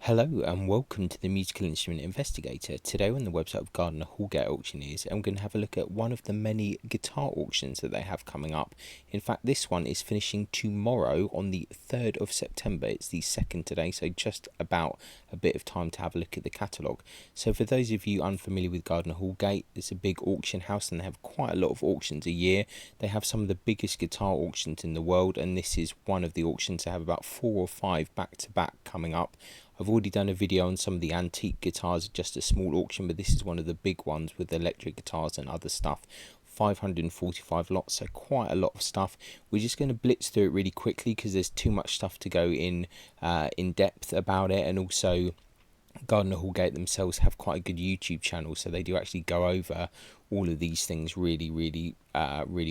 Hello and welcome to the Musical Instrument Investigator. Today on the website of Gardiner Houlgate Auctioneers, I'm going to have a look at one of the many guitar auctions that they have coming up. In fact, this one is finishing tomorrow on the 3rd of September. It's the 2nd today, so just about a bit of time to have a look at the catalogue. So for those of you unfamiliar with Gardiner Houlgate, it's a big auction house and they have quite a lot of auctions a year. They have some of the biggest guitar auctions in the world, and this is one of the auctions. They have about 4 or 5 back-to-back coming up. I've already done a video on some of the antique guitars, just a small auction, but this is one of the big ones with electric guitars and other stuff. 545 lots, so quite a lot of stuff. We're just going to blitz through it really quickly because there's too much stuff to go in depth about it, and also Gardiner Houlgate themselves have quite a good YouTube channel, so they do actually go over all of these things really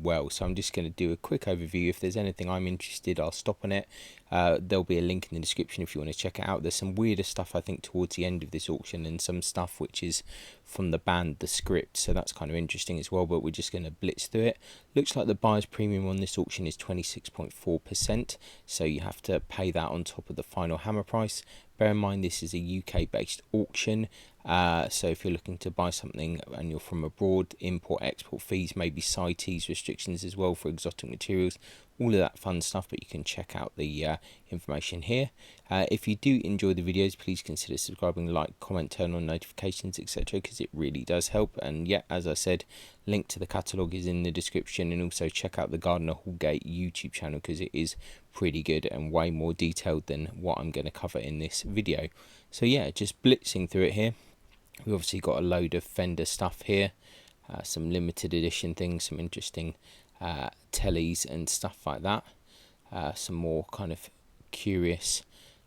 well. So I'm just going to do a quick overview. If there's anything I'm interested, I'll stop on it. There'll be a link in the description if you want to check it out. There's some weirder stuff I think towards the end of this auction, and some stuff which is from the band The Script, so that's kind of interesting as well, but we're just going to blitz through it. Looks like the buyer's premium on this auction is 26.4%, so you have to pay that on top of the final hammer price. Bear in mind this is a UK based auction, so if you're looking to buy something and you're from abroad, import export fees, maybe CITES restrictions as well for exotic materials, all of that fun stuff, but you can check out the information here. If you do enjoy the videos, please consider subscribing, like, comment, turn on notifications, etc., because it really does help. And yeah, as I said, link to the catalogue is in the description, and also check out the Gardiner Houlgate YouTube channel because it is pretty good and way more detailed than what I'm going to cover in this video. So yeah, just blitzing through it here. We've obviously got a load of Fender stuff here, some limited edition things, some interesting tellies and stuff like that, some more kind of curious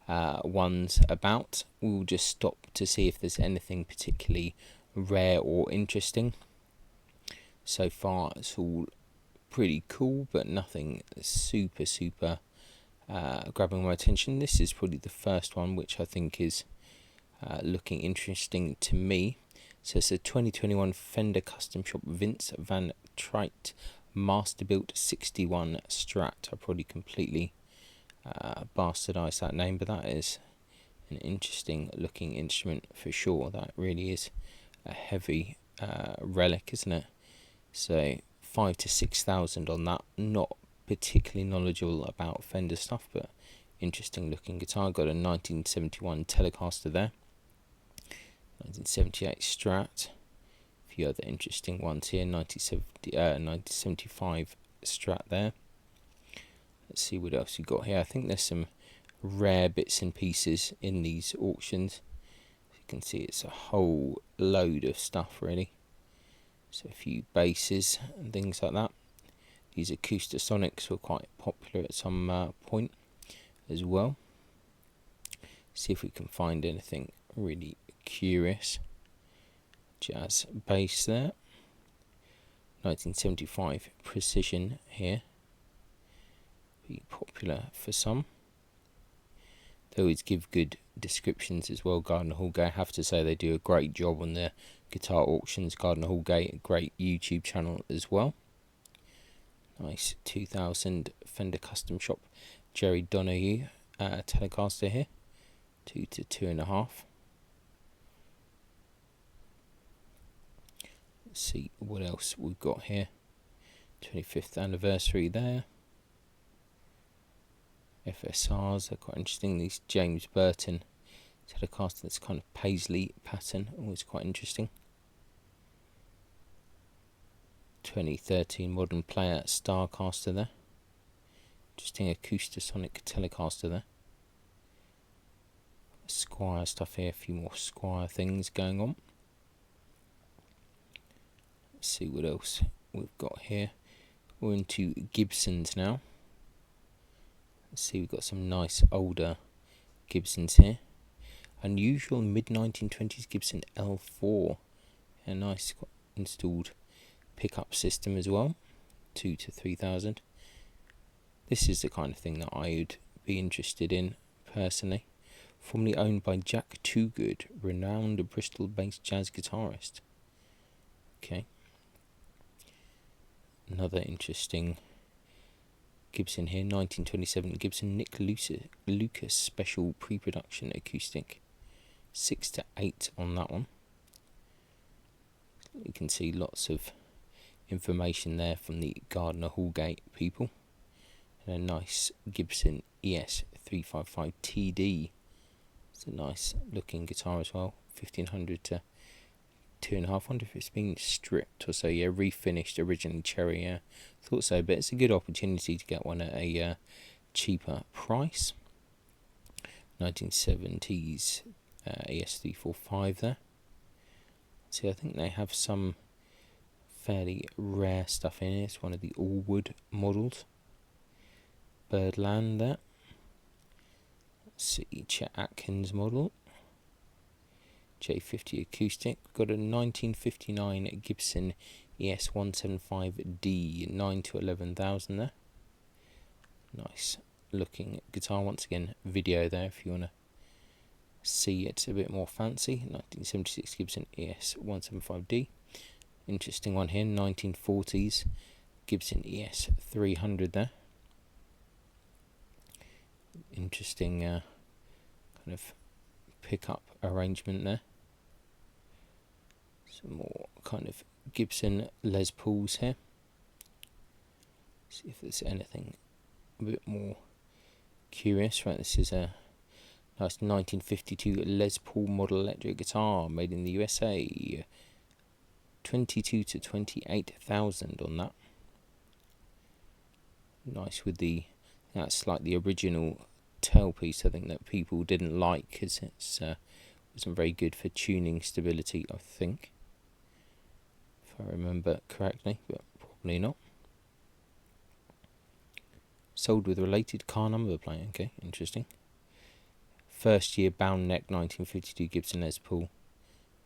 ones about. We'll just stop to see if there's anything particularly rare or interesting. So far it's all pretty cool, but nothing super grabbing my attention. This is probably the first one which I think is looking interesting to me. So it's a 2021 Fender Custom Shop Vince Van Trite Masterbuilt 61 Strat. I probably completely bastardized that name, but that is an interesting looking instrument for sure. That really is a heavy relic, isn't it? So 5,000 to 6,000 on that. Not particularly knowledgeable about Fender stuff, but interesting looking guitar. Got a 1971 Telecaster there, 1978 Strat, a few other interesting ones here. 1975 Strat there. Let's see what else you got here. I think there's some rare bits and pieces in these auctions. As you can see, it's a whole load of stuff really. So a few basses and things like that. These Acoustasonics were quite popular at some point as well. See if we can find anything really curious. Jazz bass there. 1975 Precision here. Be popular for some. They always give good descriptions as well. Gardiner Houlgate, I have to say they do a great job on their guitar auctions. Gardiner Houlgate, a great YouTube channel as well. Nice 2000 Fender Custom Shop Jerry Donahue Telecaster here, 2 to 2.5. Let's see what else we've got here. 25th anniversary there. FSRs are quite interesting. These James Burton Telecaster, that's kind of paisley pattern, always quite interesting. 2013 Modern Player Starcaster there. Interesting Acoustasonic Telecaster there. Squire stuff here, a few more Squire things going on. Let's see what else we've got here. We're into Gibsons now. Let's see, we've got some nice older Gibsons here. Unusual mid-1920s Gibson L4. A nice installed pickup system as well. 2 to 3,000. This is the kind of thing that I would be interested in personally. Formerly owned by Jack Toogood, renowned Bristol-based jazz guitarist. Okay. Another interesting Gibson here, 1927 Gibson Nick Lucas Special Pre-Production Acoustic. 6 to 8 on that one. You can see lots of information there from the Gardiner Houlgate people. And a nice Gibson ES355 TD. It's a nice looking guitar as well. 1500 to 2.5. I wonder if it's been stripped or so. Yeah, refinished, originally cherry. Yeah, thought so, but it's a good opportunity to get one at a cheaper price. 1970s ES345 there. See, I think they have some fairly rare stuff in it. It's one of the all wood models. Birdland there. Let's see, Chet Atkins model. J50 acoustic. Got a 1959 Gibson ES175D, 9 to 11,000 there. Nice looking guitar. Once again, video there if you want to see it a bit more fancy. 1976 Gibson ES175D. Interesting one here, 1940s Gibson ES300 there. Interesting kind of pickup arrangement there. Some more kind of Gibson Les Pauls here. See if there's anything a bit more curious. Right, this is a nice 1952 Les Paul model electric guitar made in the USA. 22 to 28,000 on that. Nice with the, that's like the original tailpiece. I think that people didn't like because it's wasn't very good for tuning stability, I think, if I remember correctly, but probably not. Sold with related car number plate. Okay, interesting. First year bound neck 1952 Gibson Les Paul.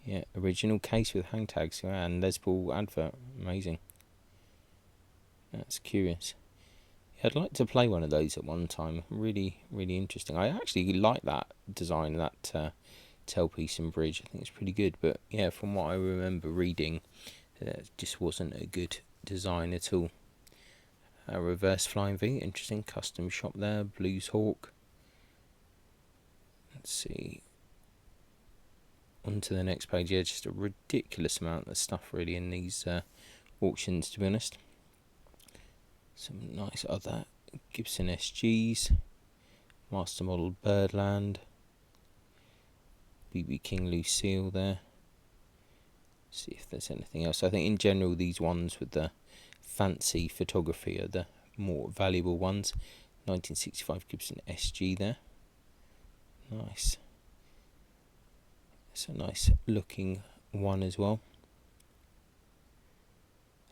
Yeah, original case with hang tags and Les Paul advert. Amazing. That's curious. Yeah, I'd like to play one of those at one time. Really, really interesting. I actually like that design, that tailpiece and bridge. I think it's pretty good. But yeah, from what I remember reading, it just wasn't a good design at all. A reverse flying V, interesting. Custom shop there. Blues Hawk. Let's see. On to the next page. Yeah, just a ridiculous amount of stuff really in these auctions, to be honest. Some nice other Gibson SGs. Master model Birdland. BB King Lucille there. See if there's anything else. I think in general these ones with the fancy photography are the more valuable ones. 1965 Gibson SG there. Nice. It's a nice looking one as well.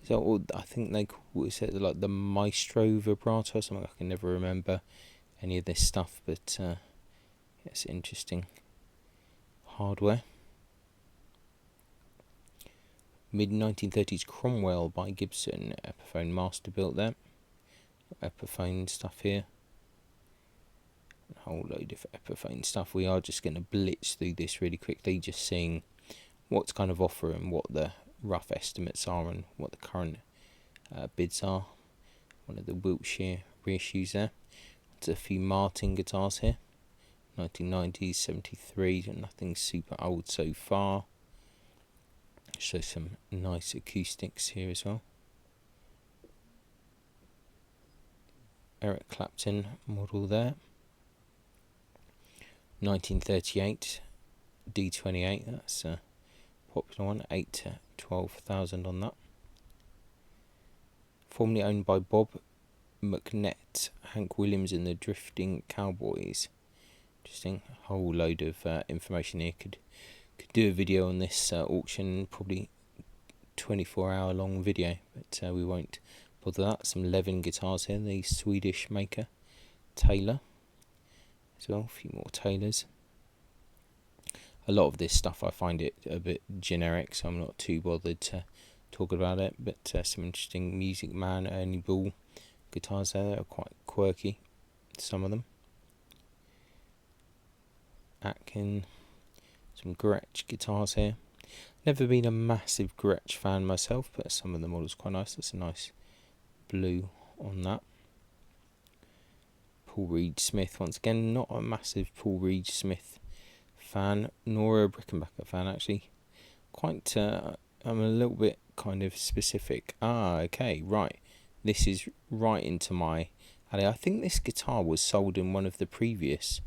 So I think they call it like the Maestro vibrato or something. I can never remember any of this stuff, but it's interesting hardware. Mid 1930s Cromwell by Gibson. Epiphone master built there. Epiphone stuff here. A whole load of Epiphone stuff. We are just going to blitz through this really quickly, just seeing what's kind of offer and what the rough estimates are and what the current bids are. One of the Wiltshire reissues there. There's a few Martin guitars here. 1990s, 73, nothing super old so far. So some nice acoustics here as well. Eric Clapton model there. 1938 D28, that's a popular one, 8 to 12,000 on that. Formerly owned by Bob McNett, Hank Williams and the Drifting Cowboys. Interesting, a whole load of information here. Could do a video on this auction, probably 24-hour long video, but we won't bother that. Some Levin guitars here, the Swedish maker Taylor as well, a few more Taylors. A lot of this stuff I find it a bit generic, so I'm not too bothered to talk about it, but some interesting Music Man, Ernie Ball guitars there that are quite quirky, some of them. Atkin, some Gretsch guitars here. Never been a massive Gretsch fan myself, but some of the models quite nice. That's a nice blue on that. Paul Reed Smith, once again, not a massive Paul Reed Smith fan, nor a Rickenbacker fan actually. Quite, I'm a little bit kind of specific. Okay, right. This is right into my alley. I think this guitar was sold in one of the previous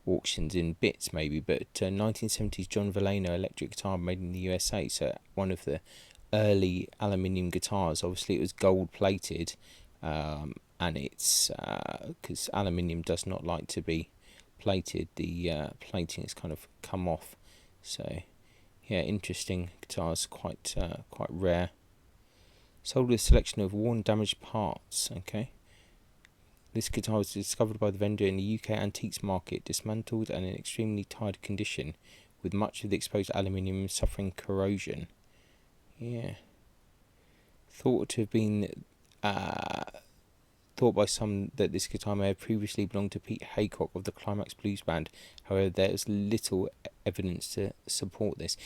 auctions in bits maybe, but 1970s John Vallejo electric guitar made in the USA, so one of the early aluminium guitars. Obviously it was gold plated, and it's because aluminium does not like to be plated, the plating has kind of come off, so yeah, interesting guitars, quite rare. Sold with a selection of worn, damaged parts. Okay. This guitar was discovered by the vendor in the UK antiques market, dismantled and in extremely tired condition, with much of the exposed aluminium suffering corrosion. Yeah. Thought to have been thought by some that this guitar may have previously belonged to Pete Haycock of the Climax Blues Band. However, there is little evidence to support this.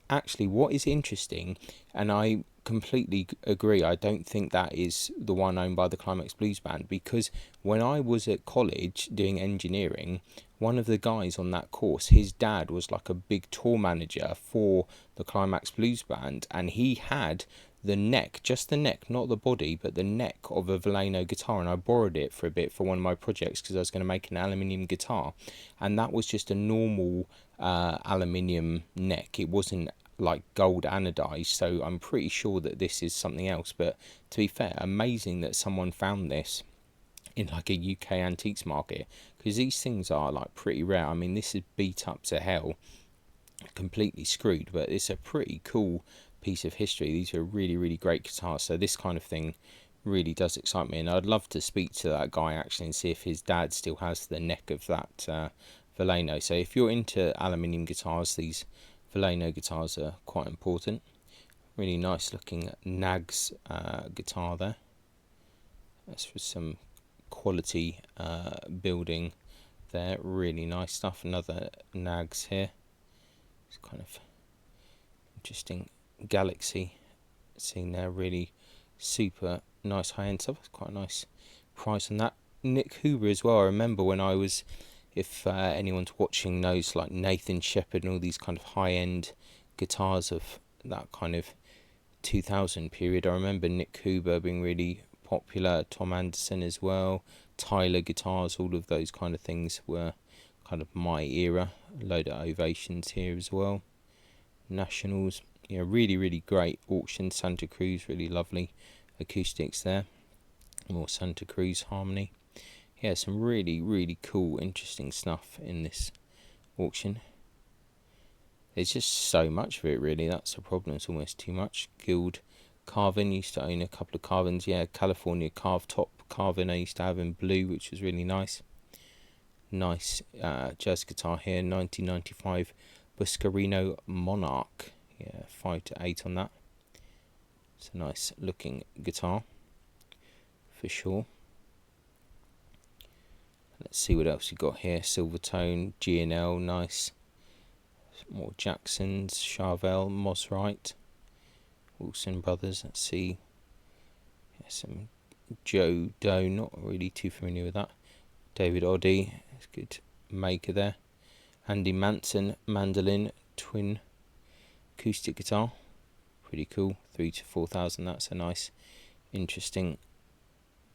Actually, what is interesting, and I completely agree, I don't think that is the one owned by the Climax Blues Band, because when I was at college doing engineering, one of the guys on that course, his dad was like a big tour manager for the Climax Blues Band, and he had the neck, just the neck, not the body, but the neck of a Vallejo guitar, and I borrowed it for a bit for one of my projects because I was going to make an aluminium guitar, and that was just a normal aluminium neck. It wasn't like gold anodized, so I'm pretty sure that this is something else. But to be fair, amazing that someone found this in like a UK antiques market, because these things are like pretty rare. I mean, this is beat up to hell, completely screwed, but it's a pretty cool piece of history. These are really, really great guitars, so this kind of thing really does excite me, and I'd love to speak to that guy actually and see if his dad still has the neck of that Vallejo. So if you're into aluminium guitars, these Vallejo guitars are quite important. Really nice looking Nags guitar there. That's for some quality building there. Really nice stuff. Another Nags here. It's kind of interesting Galaxy scene there. Really super nice high end stuff. It's quite a nice price on that. Nick Huber as well. I remember when I was, if anyone's watching knows, like Nathan Shepherd and all these kind of high end guitars of that kind of 2000 period. I remember Nick Huber being really popular, Tom Anderson as well, Tyler guitars, all of those kind of things were kind of my era. A load of Ovations here as well. Nationals, yeah, really, really great auction. Santa Cruz, really lovely acoustics there. More Santa Cruz harmony. Yeah, some really, really cool, interesting stuff in this auction. There's just so much of it, really. That's the problem. It's almost too much. Guild Carvin, used to own a couple of Carvins. Yeah, California carved top Carvin I used to have in blue, which was really nice. Nice jazz guitar here, 1995 Buscarino Monarch. Yeah, 5 to 8 on that. It's a nice looking guitar for sure. Let's see what else we got here. Silvertone, G&L, nice. Some more Jacksons, Charvel, Mosrite, Wilson Brothers. Let's see. Yeah, some Joe Doe, not really too familiar with that. David Oddy, it's a good maker there. Andy Manson, mandolin, twin acoustic guitar. Pretty cool. 3 to 4,000. That's a nice, interesting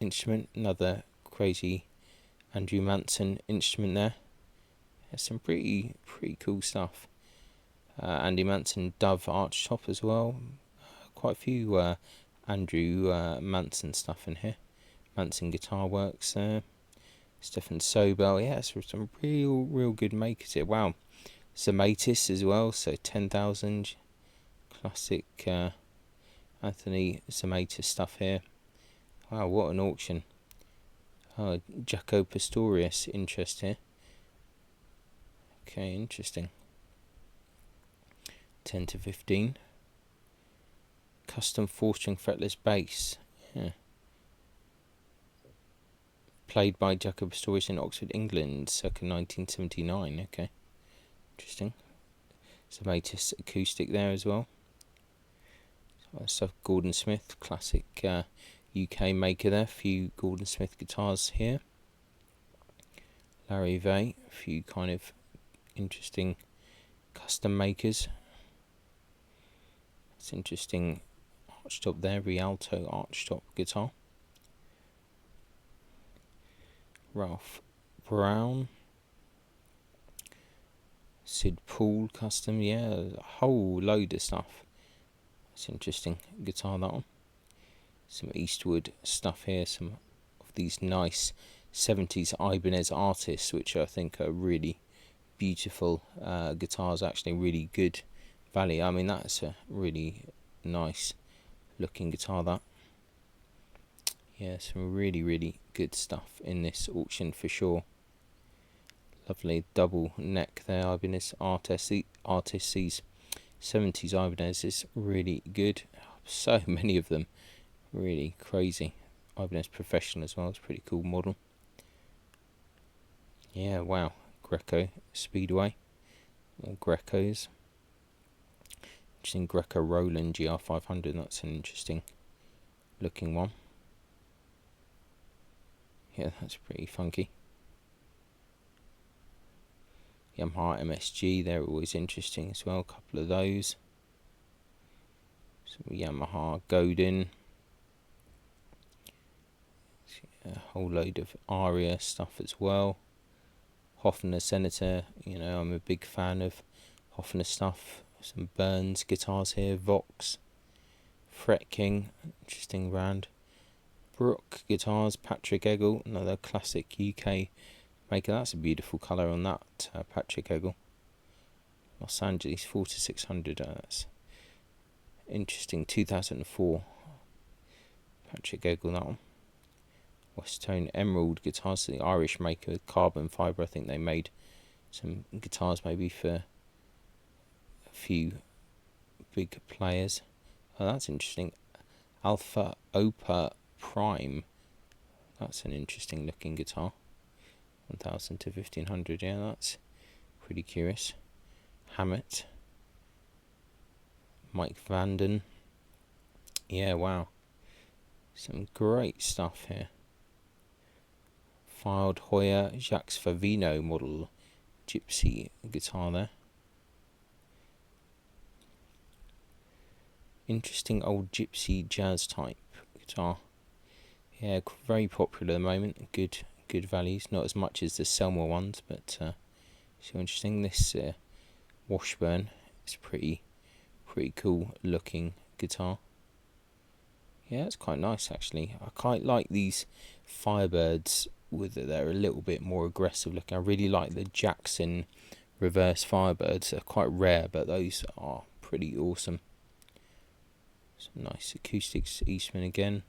instrument. Another crazy Andrew Manson instrument there. There's some pretty cool stuff. Andy Manson Dove arch top as well. Quite a few Andrew Manson stuff in here. Manson Guitar Works there. Stefan Sobel, yeah, so some real good makers here. Wow. Zamatis as well, so 10,000. Classic Anthony Zamatis stuff here. Wow, what an auction. Oh, Jaco Pastorius interest here. Okay, interesting. 10 to 15. Custom 4-string fretless bass. Yeah. Played by Jaco Pastorius in Oxford, England, circa 1979. Okay, interesting. Zamatis acoustic there as well. Stuff Gordon Smith, classic UK maker there. A few Gordon Smith guitars here. Larry Vay, a few kind of interesting custom makers. It's interesting archtop there, Rialto archtop guitar. Ralph Brown, Sid Paul custom, yeah, a whole load of stuff. It's interesting guitar, that one. Some Eastwood stuff here, some of these nice 70s Ibanez artists, which I think are really beautiful guitars, actually really good value. I mean, that's a really nice looking guitar, that. Yeah, some really good stuff in this auction for sure. Lovely double neck there, Ibanez artists. These 70s Ibanez is really good. So many of them, really crazy. Ibanez Professional as well, it's a pretty cool model. Yeah, wow. Greco Speedway, or Grecos. Interesting Greco Roland GR500, that's an interesting looking one. Yeah, that's pretty funky. Yamaha MSG, they're always interesting as well, a couple of those. Some Yamaha Godin. A whole load of Aria stuff as well. Hofner Senator, you know, I'm a big fan of Hofner stuff. Some Burns guitars here, Vox, Fret King, interesting brand. Brook guitars, Patrick Eggle, another classic UK maker. That's a beautiful colour on that Patrick Eggle. Los Angeles 4600, that's interesting. 2004 Patrick Eggle, that one. West Tone Emerald guitars, the Irish maker, carbon fibre. I think they made some guitars maybe for a few big players. Oh, that's interesting. Alpha Opa Prime, that's an interesting looking guitar. 1000 to 1500, yeah, that's pretty curious. Hammett, Mike Vanden, yeah, wow, some great stuff here. Filed Hoyer Jacques Favino model gypsy guitar there. Interesting old gypsy jazz type guitar. Yeah, very popular at the moment. Good values. Not as much as the Selmer ones, but so interesting. This Washburn is pretty cool looking guitar. Yeah, it's quite nice actually. I quite like these Firebirds with they're a little bit more aggressive looking. I really like the Jackson reverse Firebirds. They're quite rare, but those are pretty awesome. Some nice acoustics, Eastman again.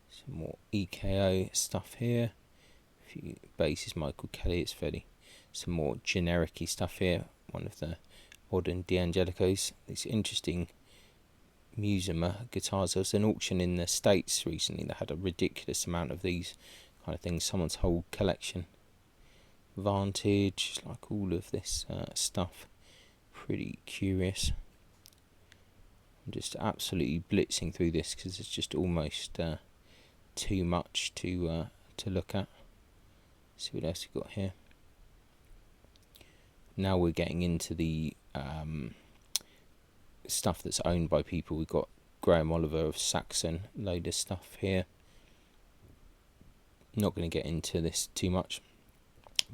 Some more EKO stuff here. A few basses, Michael Kelly, it's fairly some more generic-y stuff here. One of the modern D'Angelicos. These interesting Musima guitars. There was an auction in the States recently that had a ridiculous amount of these kind of things. Someone's whole collection. Vantage, like all of this stuff. Pretty curious. I'm just absolutely blitzing through this because it's just almost too much to look at. See what else we've got here. Now we're getting into the stuff that's owned by people. We've got Graham Oliver of Saxon, load of stuff here. Not going to get into this too much.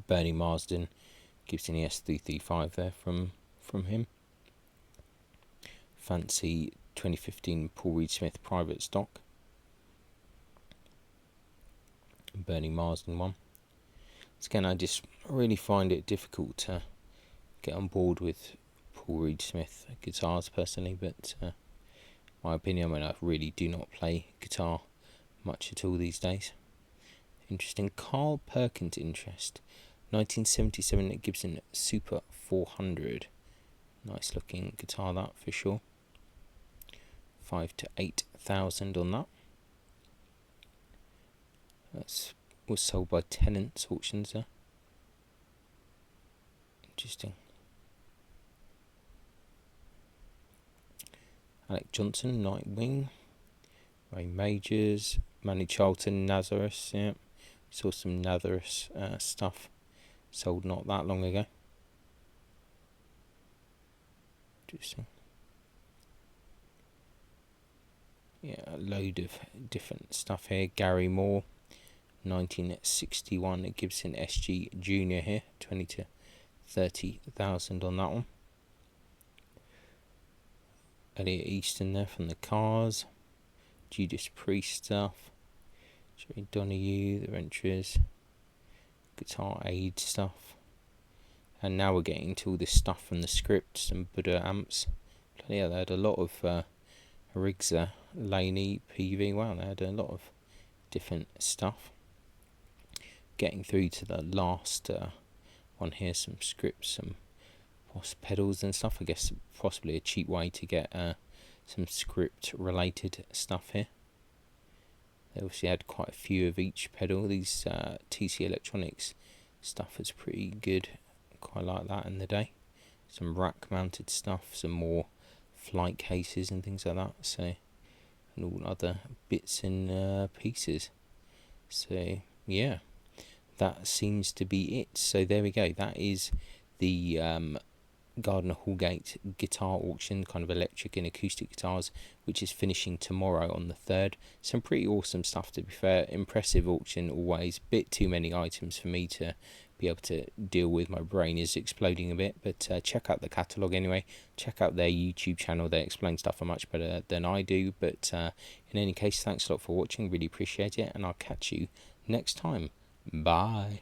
Bernie Marsden, Gibson ES335 there from him. Fancy 2015 Paul Reed Smith private stock. Bernie Marsden one. Again, I just really find it difficult to get on board with Paul Reed Smith guitars personally, but my opinion, I really do not play guitar much at all these days. Interesting. Carl Perkins interest. 1977 Gibson Super 400. Nice looking guitar, that for sure. 5 to 8,000 on that. That was sold by Tennant's Auctions there. Interesting. Alec Johnson, Nightwing. Ray Majors, Manu Charlton, Nazareth, yeah. Saw some Nazareth stuff sold not that long ago. Yeah, a load of different stuff here. Gary Moore, 1961 Gibson SG Junior here, 20 to 30,000 on that one. Elliot Easton there from the Cars. Judas Priest stuff. Jerry Donahue, the Ventures. Guitar Aid stuff. And now we're getting to all this stuff from the Scripts and Buddha amps. Yeah, they had a lot of rigs there. Layanti, PV, wow, they had a lot of different stuff. Getting through to the last one here, some Scripts, some Boss pedals and stuff. I guess possibly a cheap way to get some script related stuff here. They obviously had quite a few of each pedal. These TC Electronics stuff is pretty good. Quite like that in the day. Some rack mounted stuff, some more flight cases and things like that. So, and all other bits and pieces. So yeah, that seems to be it. So there we go. That is the Gardiner Houlgate guitar auction, kind of electric and acoustic guitars, which is finishing tomorrow on the 3rd. Some pretty awesome stuff, to be fair. Impressive auction always. Bit too many items for me to be able to deal with. My brain is exploding a bit, but check out the catalogue anyway. Check out their YouTube channel. They explain stuff much better than I do. But in any case, thanks a lot for watching. Really appreciate it, and I'll catch you next time. Bye.